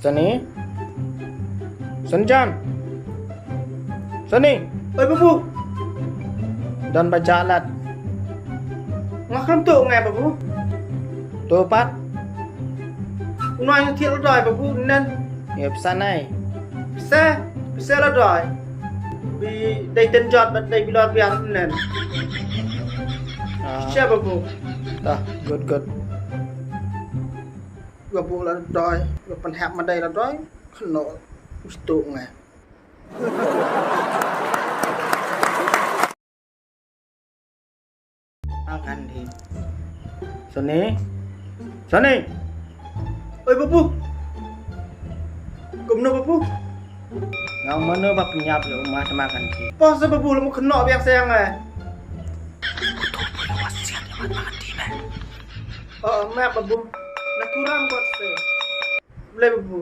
Sani? Sanjan? Sani? Ơi babu, Dan bajalat. ngakram tu ngai babu. Topat? Unai yang thiệt rồi babu nên Ya pesanai. xe là rồi. Vì đây tên jot but đây bilot biar nên. Xe babu. Dah, good. Babu là rồi, rồi phần hẹp mà đây là rồi. Khẩn nộ, tu ngai. Akan di. Sani? Sani? Ơi babu. Cùng đâu babu. Ngau mana ba penyap di rumah temakan di. Pas babu là một khẩn nọ biar xe ngai. Mẹ babu. Nak kurang kot se. Boleh babu.